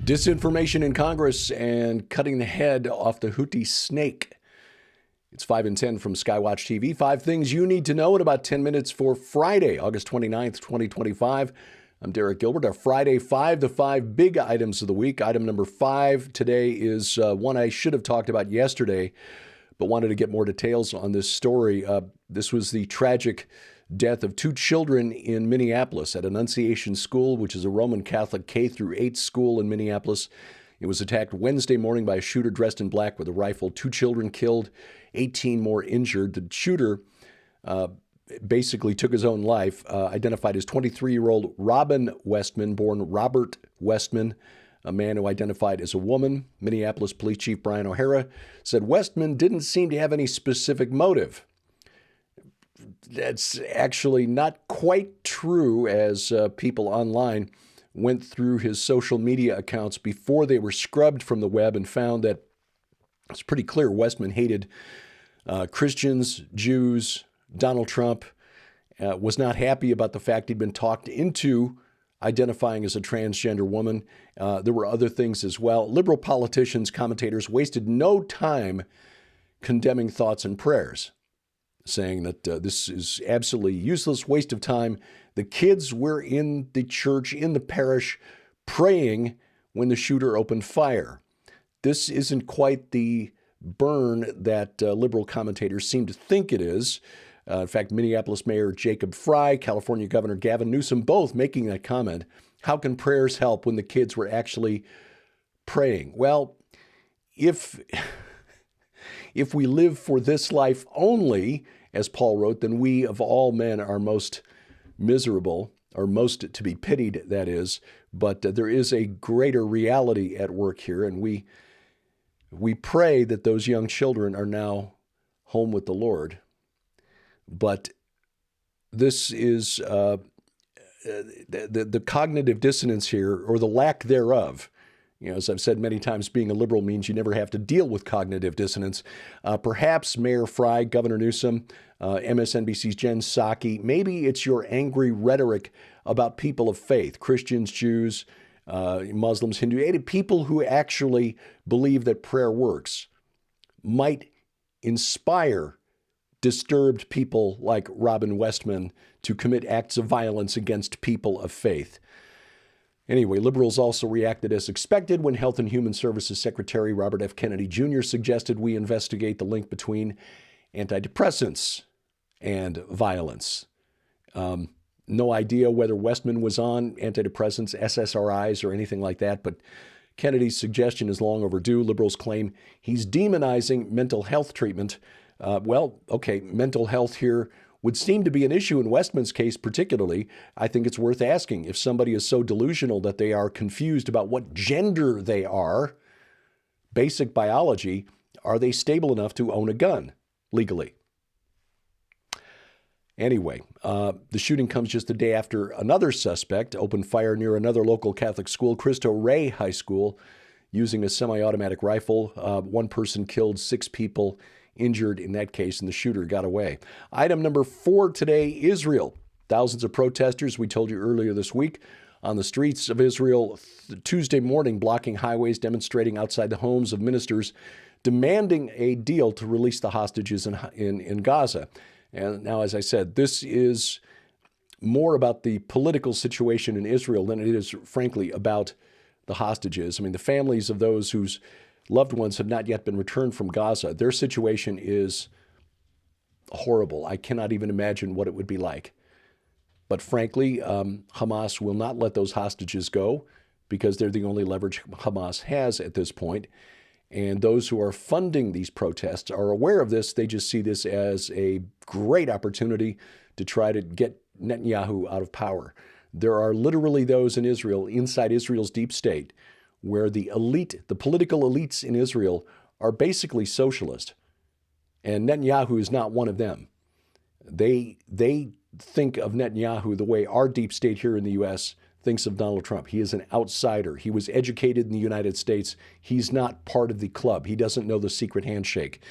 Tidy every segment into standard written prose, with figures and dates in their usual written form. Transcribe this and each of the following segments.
Disinformation in Congress and cutting the head off the Houthi snake. It's 5 and 10 from Skywatch TV. 5 things you need to know in about 10 minutes for Friday, August 29th, 2025. I'm Derek Gilbert. Our Friday 5 to 5 big items of the week. Item number 5 today is one I should have talked about yesterday, but wanted to get more details on this story. This was the tragic death of 2 children in Minneapolis at Annunciation School, which is a Roman Catholic K-8 school in Minneapolis. It was attacked Wednesday morning by a shooter dressed in black with a rifle. 2 children killed, 18 more injured. The shooter basically took his own life, identified as 23-year-old Robin Westman, born Robert Westman, a man who identified as a woman. Minneapolis Police Chief Brian O'Hara said Westman didn't seem to have any specific motive. That's actually not quite true, as people online went through his social media accounts before they were scrubbed from the web and found that it's pretty clear Westman hated Christians, Jews, Donald Trump, was not happy about the fact he'd been talked into identifying as a transgender woman. There were other things as well. Liberal politicians, commentators wasted no time condemning thoughts and prayers, saying that this is absolutely useless, waste of time. The kids were in the church, in the parish, praying when the shooter opened fire. This isn't quite the burn that liberal commentators seem to think it is. In fact, Minneapolis Mayor Jacob Frey, California Governor Gavin Newsom, both making that comment. How can prayers help when the kids were actually praying? Well, if we live for this life only, as Paul wrote, then we of all men are most miserable, or most to be pitied, that is. But there is a greater reality at work here, and we pray that those young children are now home with the Lord. But this is the cognitive dissonance here, or the lack thereof. You know, as I've said many times, being a liberal means you never have to deal with cognitive dissonance. Perhaps Mayor Frey, Governor Newsom, MSNBC's Jen Psaki, maybe it's your angry rhetoric about people of faith, Christians, Jews, Muslims, Hindu, people who actually believe that prayer works, might inspire disturbed people like Robin Westman to commit acts of violence against people of faith. Anyway, liberals also reacted as expected when Health and Human Services Secretary Robert F. Kennedy Jr. suggested we investigate the link between antidepressants and violence. No idea whether Westman was on antidepressants, SSRIs, or anything like that, but Kennedy's suggestion is long overdue. Liberals claim he's demonizing mental health treatment. Mental health here would seem to be an issue in Westman's case particularly. I think it's worth asking if somebody is so delusional that they are confused about what gender they are, basic biology, are they stable enough to own a gun legally? Anyway, the shooting comes just a day after another suspect opened fire near another local Catholic school, Cristo Rey High School, using a semi-automatic rifle. One person killed, 6 people injured in that case, and the shooter got away. Item number 4 today, Israel. Thousands of protesters, we told you earlier this week, on the streets of Israel Tuesday morning, blocking highways, demonstrating outside the homes of ministers, demanding a deal to release the hostages in Gaza. And now, as I said, this is more about the political situation in Israel than it is, frankly, about the hostages. I mean, the families of those whose loved ones have not yet been returned from Gaza, their situation is horrible. I cannot even imagine what it would be like. But frankly, Hamas will not let those hostages go because they're the only leverage Hamas has at this point. And those who are funding these protests are aware of this. They just see this as a great opportunity to try to get Netanyahu out of power. There are literally those in Israel, inside Israel's deep state, where the elite, the political elites in Israel, are basically socialist. And Netanyahu is not one of them. They think of Netanyahu the way our deep state here in the U.S. thinks of Donald Trump. He is an outsider. He was educated in the United States. He's not part of the club. He doesn't know the secret handshake.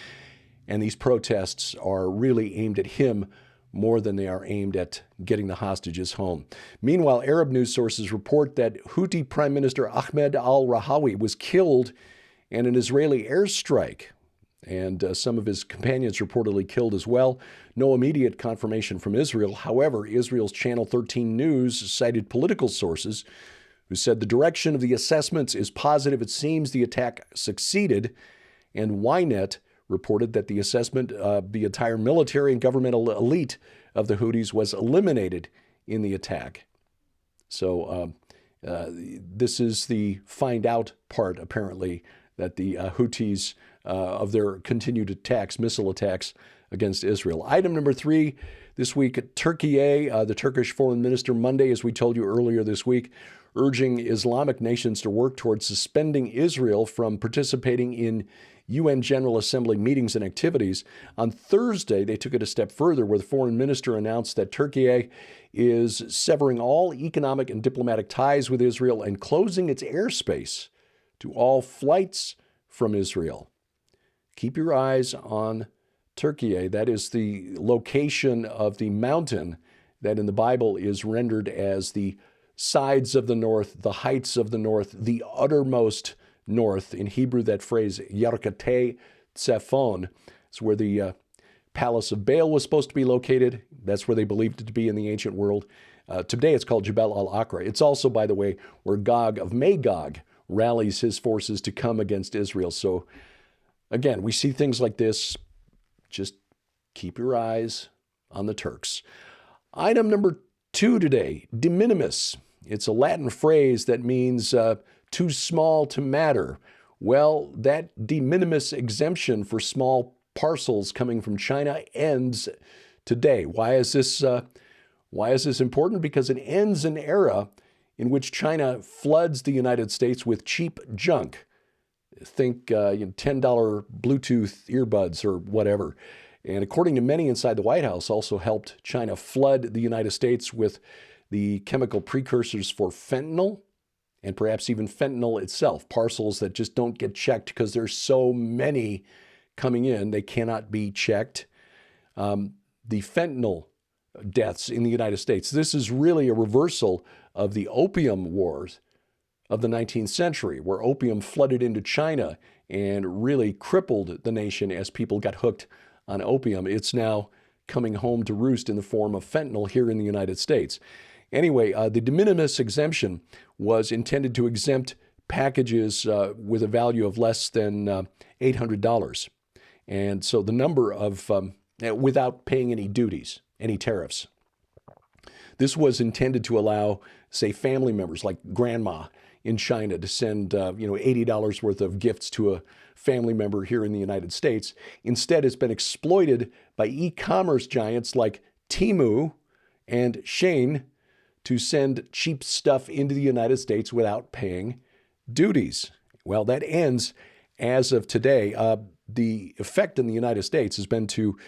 And these protests are really aimed at him more than they are aimed at getting the hostages home. Meanwhile, Arab news sources report that Houthi Prime Minister Ahmed al-Rahawi was killed in an Israeli airstrike, and some of his companions reportedly killed as well. No immediate confirmation from Israel. However, Israel's Channel 13 News cited political sources who said the direction of the assessments is positive. It seems the attack succeeded, and Ynet reported that the assessment of the entire military and governmental elite of the Houthis was eliminated in the attack. So this is the find out part, apparently, that the Houthis, of their continued attacks, missile attacks against Israel. Item number 3 this week, Türkiye, the Turkish foreign minister, Monday, as we told you earlier this week, urging Islamic nations to work towards suspending Israel from participating in UN General Assembly meetings and activities. On Thursday, they took it a step further, where the foreign minister announced that Türkiye is severing all economic and diplomatic ties with Israel and closing its airspace to all flights from Israel. Keep your eyes on Türkiye. That is the location of the mountain that in the Bible is rendered as the sides of the north, the heights of the north, the uttermost north. In Hebrew, that phrase, Yarkate Tzefon, is where the palace of Baal was supposed to be located. That's where they believed it to be in the ancient world. Today, it's called Jebel al-Aqra. It's also, by the way, where Gog of Magog rallies his forces to come against Israel. So, again, we see things like this. Just keep your eyes on the Turks. Item number 2 today, de minimis. It's a Latin phrase that means too small to matter. Well, that de minimis exemption for small parcels coming from China ends today. Why is this important? Because it ends an era in which China floods the United States with cheap junk. Think $10 Bluetooth earbuds or whatever. And according to many inside the White House, also helped China flood the United States with the chemical precursors for fentanyl, and perhaps even fentanyl itself, parcels that just don't get checked because there's so many coming in, they cannot be checked. The fentanyl deaths in the United States, this is really a reversal of the opium wars of the 19th century, where opium flooded into China and really crippled the nation as people got hooked on opium. It's now coming home to roost in the form of fentanyl here in the United States. Anyway, the de minimis exemption was intended to exempt packages with a value of less than $800. And so the number of, without paying any duties, any tariffs. This was intended to allow, say, family members like grandma in China to send, $80 worth of gifts to a family member here in the United States. Instead, it's been exploited by e-commerce giants like Temu and Shein to send cheap stuff into the United States without paying duties. Well, that ends as of today. The effect in the United States has been to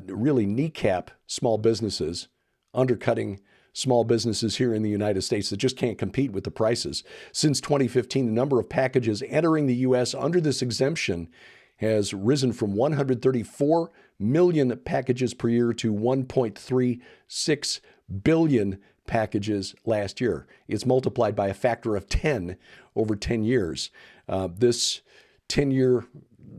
really kneecap small businesses, undercutting small businesses here in the United States that just can't compete with the prices. Since 2015, the number of packages entering the U.S. under this exemption has risen from 134 million packages per year to 1.36 billion packages last year. It's multiplied by a factor of 10 over 10 years. This 10-year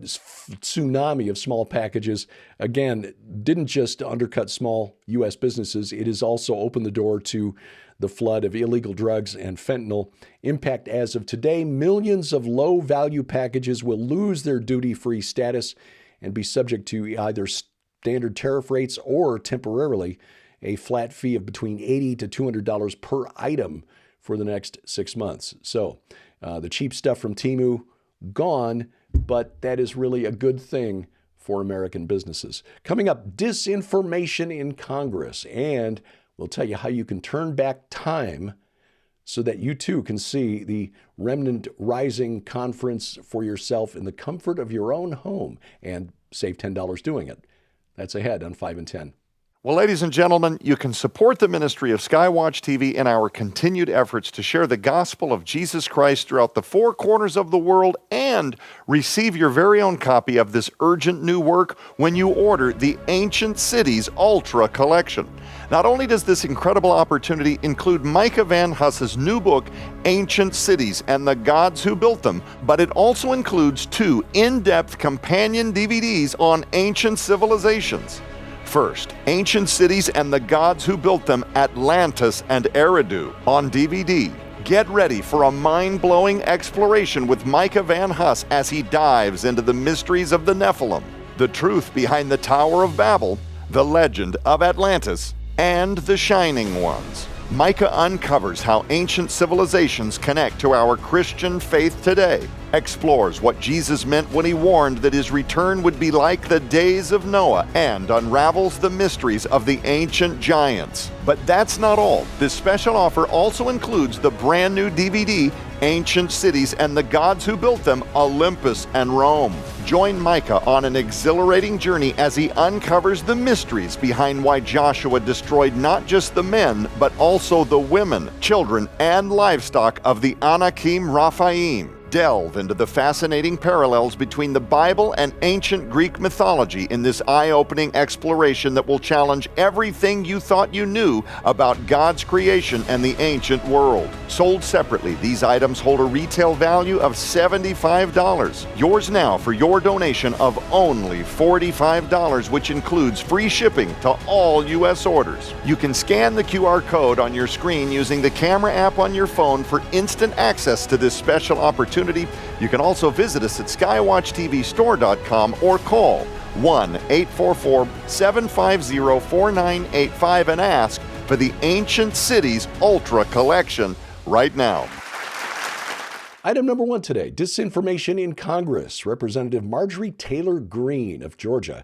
tsunami of small packages, again, didn't just undercut small U.S. businesses. It has also opened the door to the flood of illegal drugs and fentanyl. Impact as of today, millions of low-value packages will lose their duty-free status and be subject to either standard tariff rates or temporarily a flat fee of between $80 to $200 per item for the next 6 months. So the cheap stuff from Temu, gone, but that is really a good thing for American businesses. Coming up, disinformation in Congress, and we'll tell you how you can turn back time so that you too can see the Remnant Rising Conference for yourself in the comfort of your own home and save $10 doing it. That's ahead on 5 and 10. Well, ladies and gentlemen, you can support the ministry of Skywatch TV in our continued efforts to share the gospel of Jesus Christ throughout the four corners of the world and receive your very own copy of this urgent new work when you order the Ancient Cities Ultra Collection. Not only does this incredible opportunity include Micah Van Huss's new book, Ancient Cities and the Gods Who Built Them, but it also includes 2 in-depth companion DVDs on ancient civilizations. First, Ancient Cities and the Gods Who Built Them, Atlantis and Eridu on DVD. Get ready for a mind-blowing exploration with Micah Van Huss as he dives into the mysteries of the Nephilim, the truth behind the Tower of Babel, the legend of Atlantis, and the Shining Ones. Micah uncovers how ancient civilizations connect to our Christian faith today, explores what Jesus meant when he warned that his return would be like the days of Noah, and unravels the mysteries of the ancient giants. But that's not all. This special offer also includes the brand new DVD, Ancient Cities and the Gods Who Built Them, Olympus and Rome. Join Micah on an exhilarating journey as he uncovers the mysteries behind why Joshua destroyed not just the men, but also the women, children, and livestock of the Anakim Raphaim. Delve into the fascinating parallels between the Bible and ancient Greek mythology in this eye-opening exploration that will challenge everything you thought you knew about God's creation and the ancient world. Sold separately, these items hold a retail value of $75. Yours now for your donation of only $45, which includes free shipping to all U.S. orders. You can scan the QR code on your screen using the camera app on your phone for instant access to this special opportunity. You can also visit us at skywatchtvstore.com or call 1-844-750-4985 and ask for the Ancient Cities Ultra Collection right now. Item number 1 today, disinformation in Congress. Representative Marjorie Taylor Greene of Georgia,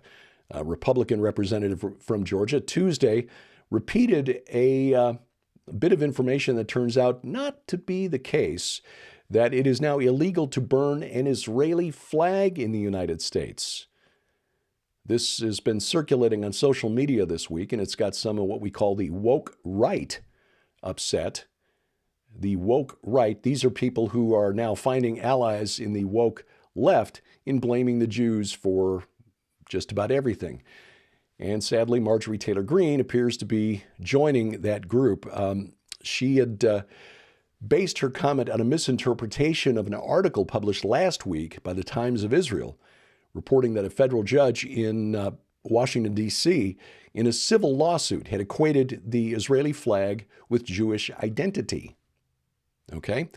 a Republican representative from Georgia, Tuesday repeated a bit of information that turns out not to be the case, that it is now illegal to burn an Israeli flag in the United States. This has been circulating on social media this week, and it's got some of what we call the woke right upset. The woke right, these are people who are now finding allies in the woke left in blaming the Jews for just about everything. And sadly, Marjorie Taylor Greene appears to be joining that group. She had based her comment on a misinterpretation of an article published last week by the Times of Israel, reporting that a federal judge in Washington, D.C., in a civil lawsuit had equated the Israeli flag with Jewish identity. Okay?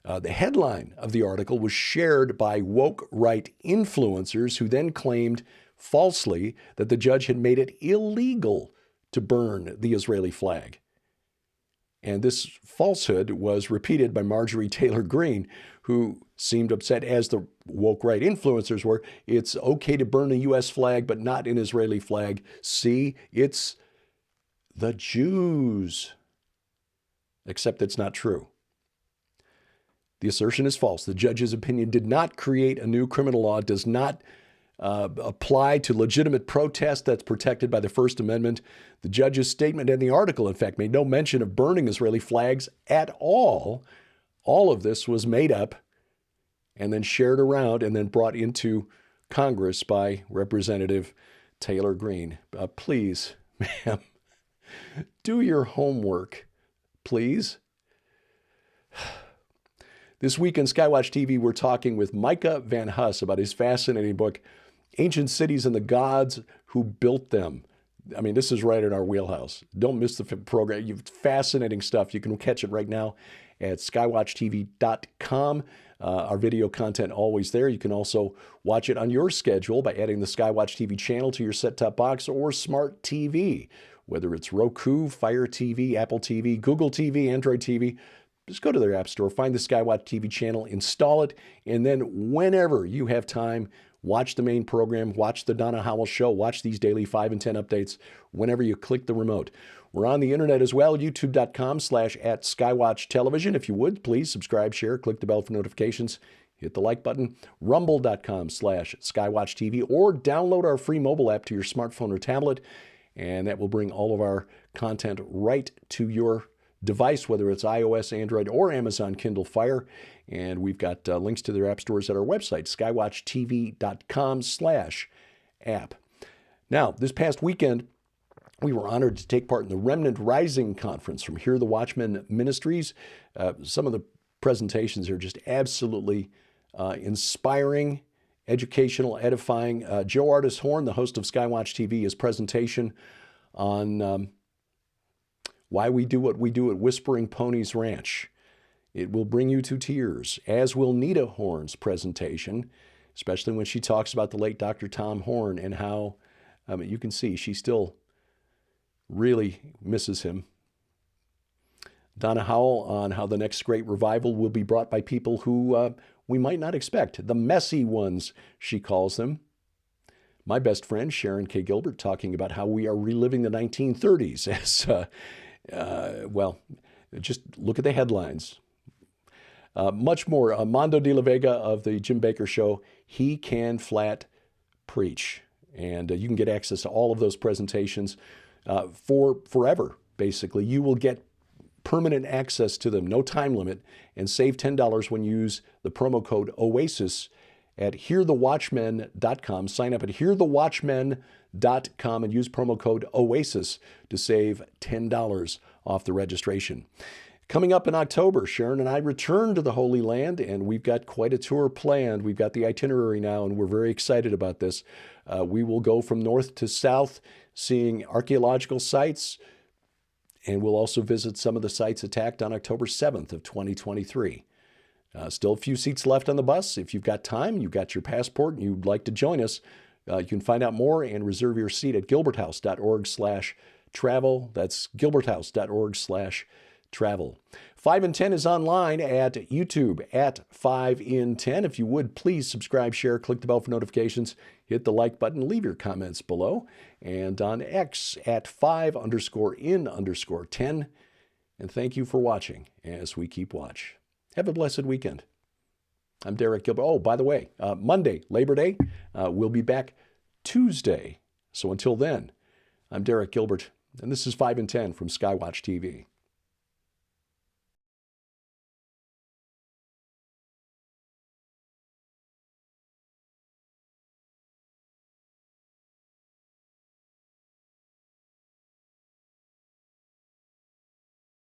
The headline of the article was shared by woke right influencers who then claimed falsely that the judge had made it illegal to burn the Israeli flag. And this falsehood was repeated by Marjorie Taylor Greene, who seemed upset, as the woke right influencers were. It's okay to burn a U.S. flag, but not an Israeli flag. See, it's the Jews. Except it's not true. The assertion is false. The judge's opinion did not create a new criminal law, does not apply to legitimate protest that's protected by the First Amendment. The judge's statement in the article, in fact, made no mention of burning Israeli flags at all. All of this was made up and then shared around and then brought into Congress by Representative Taylor Greene. Please, ma'am, do your homework, please. This week on Skywatch TV, we're talking with Micah Van Huss about his fascinating book, Ancient Cities and the Gods Who Built Them. I mean, this is right in our wheelhouse. Don't miss the program. You've fascinating stuff. You can catch it right now at skywatchtv.com. Our video content always there. You can also watch it on your schedule by adding the Skywatch TV channel to your set-top box or smart TV, whether it's Roku, Fire TV, Apple TV, Google TV, Android TV. Just go to their app store, find the Skywatch TV channel, install it, and then whenever you have time, watch the main program, watch the Donna Howell Show, watch these daily 5 and 10 updates whenever you click the remote. We're on the internet as well, youtube.com/@Skywatch Television. If you would, please subscribe, share, click the bell for notifications, hit the like button, rumble.com/Skywatch TV, or download our free mobile app to your smartphone or tablet. and that will bring all of our content right to your device, whether it's iOS, Android, or Amazon Kindle Fire. And we've got links to their app stores at our website, skywatchtv.com/app. Now, this past weekend, we were honored to take part in the Remnant Rising Conference from Hear the Watchman Ministries. Some of the presentations are just absolutely inspiring, educational, edifying. Joe Artis Horn, the host of Skywatch TV, his presentation on why we do what we do at Whispering Ponies Ranch. It will bring you to tears, as will Nita Horn's presentation, especially when she talks about the late Dr. Tom Horn and how, you can see she still really misses him. Donna Howell on how the next great revival will be brought by people who we might not expect. The messy ones, she calls them. My best friend, Sharon K. Gilbert, talking about how we are reliving the 1930s as, well, just look at the headlines. Much more. Mondo de la Vega of the Jim Bakker Show, he can flat preach. And you can get access to all of those presentations for forever, basically. You will get permanent access to them, no time limit, and save $10 when you use the promo code OASIS at hearthewatchmen.com. Sign up at hearthewatchmen.com and use promo code OASIS to save $10 off the registration. Coming up in October, Sharon and I return to the Holy Land, and we've got quite a tour planned. We've got the itinerary now, and we're very excited about this. We will go from north to south, seeing archaeological sites, and we'll also visit some of the sites attacked on October 7th of 2023. Still a few seats left on the bus. If you've got time, you've got your passport, and you'd like to join us, you can find out more and reserve your seat at gilberthouse.org/travel. That's gilberthouse.org/travel. 5 in 10 is online at YouTube at 5 in 10. If you would, please subscribe, share, click the bell for notifications, hit the like button, leave your comments below, and on X at 5_in_10. And thank you for watching as we keep watch. Have a blessed weekend. I'm Derek Gilbert. Oh, by the way, Monday, Labor Day, we'll be back Tuesday. So until then, I'm Derek Gilbert, and this is 5 in 10 from Skywatch TV.